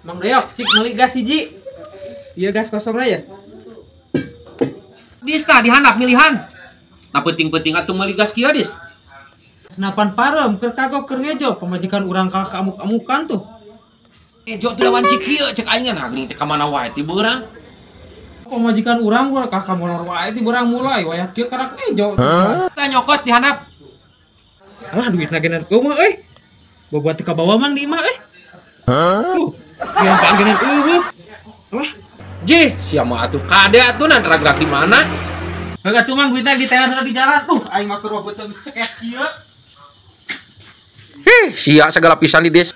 Mang Doyok, cik meuli gas hiji. Iya gas kosong aja. Dis tah dihandap milihan. Nah penting-penting atuh meuli gas kieu dis. Senapan parem keur kagok keur ngejo pamajikan urang kalah amuk-amukan tuh. Ejo teh lawan kieu cek aing nah geuning teh ka mana wae ti beurang. Pamajikan urang gua kakak molor wae ti beurang mulai wayah kieu karak ngejo. Tah nyokot dihandap. Alah duitna genan eueuh euy. Bobuat ti ka bawah mang di imah euy. Yang panggilan eueuh. Alah, Ji, sia mah atuh kade atuh nan gerak di mana? heula tuh mang duitna di teler di jalan. Aing mah keur wabeut geus ceket kieu. Sia segala pisan di des.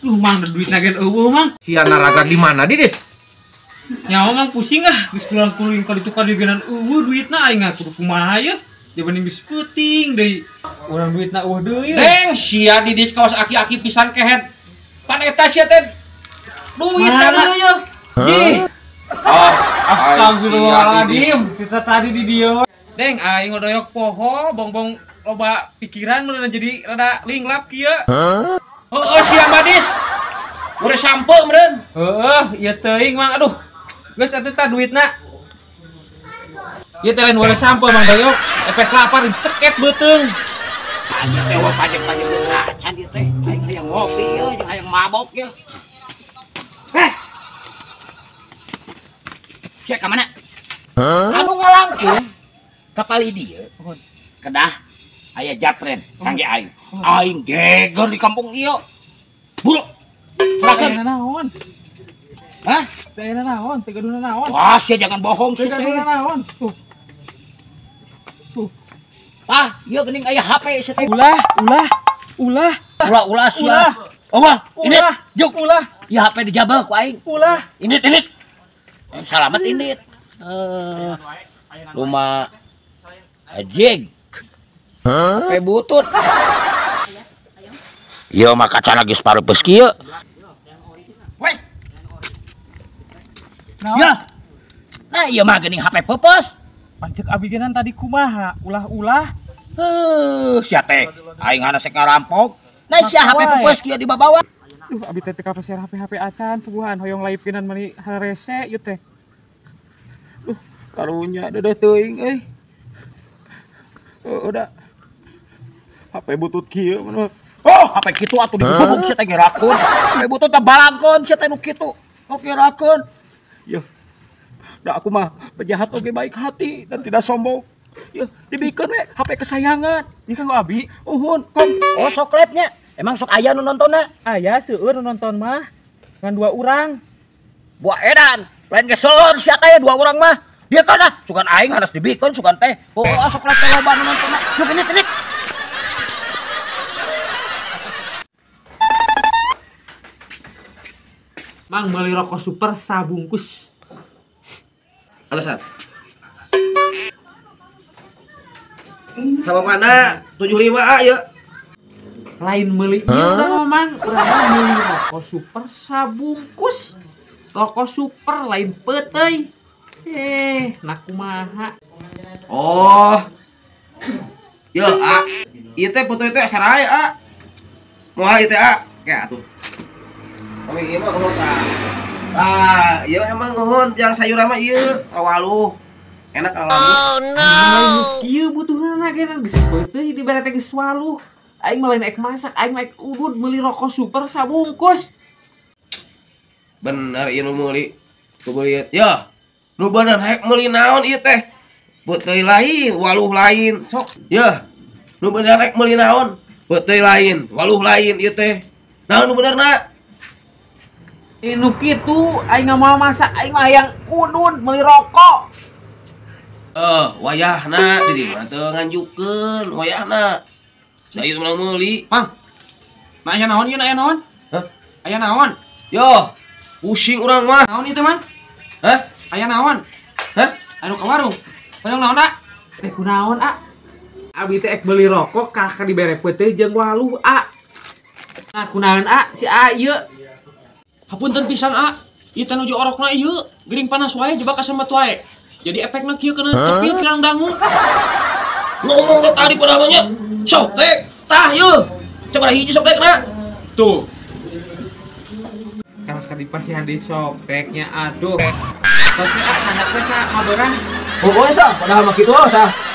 Mang duitna gen eueuh mang. Sia naraga di mana di des? Nyawa mang pusing ah, geus kulang-kuling ka ditu ka di genan eueuh duitna aing mah kudu kumaha ye? Dibanding geus peuting deui. Urang duitna eueuh deui. Deng, sia di des kawas aki-aki pisan kehet. Pan eta sia teh duit teh dulu ye. Ji. Oh, astagfirullahaladzim. Kita tadi di dieu. Deng, aing Doyok poho, bongbong loba pikiran mun jadi rada linglap kieu. Heeh, sia Badis. Udah sampe meureun. Heeh, ieu teuing mang aduh. Geus atuh tah duitna. Ieu teh lain udah sampe Mang Doyok. Efek lapar ceket beuteung. Aja tewa pajak-pajak kaca di teh. Aing hayang ngopi ye, jeung hayang mabok ye. Cek ka mana? Anu ngalangkung ka pali dieu. Kedah aya japren kangge aing. Aing geger di kampung ieu. Bul. Teh naon? Hah? Teh naon? Teh gaduna naon? Wah, sia jangan bohong Teh sih teh. gaduna naon? Tuh. Tah, ieu geuning aya HP sih teh. Ulah. Ulah sia. Oh, Bang, ini juk. Ulah. Ieu HP dijabel ku aing. Ulah. Ini. Selamat ini. Rumah ajig. Kayak butut. Iya mah kaca lagi separuh kieu. Woi. Ya. Nah, iya mah geuning HP peupeus. Pancek abi genan tadi kumaha? Ulah. Sia teh aing hana sek ngarampok. Nah, sia HP peupeus kieu dibawa. Abi teh ka pasir HP acan puguhan hoyong live genan mani harese ieu teh. Karunya dedeh teuing euy. Udah. HP butut kieu mah. Oh, HP kitu atuh digubuk sia teh gerakeun. HP butut teh balangkeun sia teh nu kitu. Oke gerakeun. Yeuh. Da aku mah penjahat oge baik hati dan tidak sombong. Yeuh, dibikeun we HP kesayangan. Ini kan abi. Uhun, kom. Oh, sok live-nya. Emang sok aya nu nontonna? Aya seueur nonton mah. Ngan 2 urang. Buah edan. Lain ge seueur sia teh 2 urang mah. Dia kan ah, sugan aing harus dibikeun sugan teh. Oh, sok live teh loba nu nontonna. Yuk ini. Mang meuli rokok super sabungkus. Alasan. Sama mana 75A ya? Lain meuli ieu urang Mang, urang meuli rokok super sabungkus. Rokok super lain peuteuy. Nak kumaha? Oh. Yo, A. Ieu teh foto teh sarae, A. Moal ieu teh, A. Kayak atuh. Kami ieu mah ulun tah. Ieu emang ulun jang sayuran mah ieu awaluh. Enak alami. Oh no. Kieu butuhna genan geus peuteuy di bare teh geus waluh. Aing mah lain ek masak, aing mah ek udud meuli rokok super sabungkus. Bener ieu nu meuli. Tu meuli. Yo. Nu bener hek meuli naon ieu teh? Peuteuy lain, waluh lain. Sok. Yo. Nu bener hek meuli naon? Peuteuy lain, waluh lain ieu teh. Naon nu benerna? Nu kitu aing nggak mau masak, aing mah yang udud meuli rokok. Wayahna di dieu teh nganjukeun wayahna. Da ieu mah meuli. Mang. Nah aya naon ieu aya naon? Hah? Aya naon? Yo, pusing urang mah. Naon itu, Mang? Hah? Aya naon? Hah? Anu ka warung. Hoyong naon, A? Kunaon, A? Abi teh ek beuli rokok kakak dibere peuteuy jeung waluh, A. Nah, kunaon, A? Si A ieu. Hapunten pisan, A. Ieu teh nuju orokna ieu, gering panas wae jebak kasembat wae. Jadi efekna kieu kena cepil kirang dangu. Ngomong ke tadi padahal nya. Sok teh, tah yeuh. Coba hiji sok teh kena. Tuh. dipasihan di sopeknya aduh. Terus handapnya Kak maboran. Pokoknya sah, padahal mah kitu sah.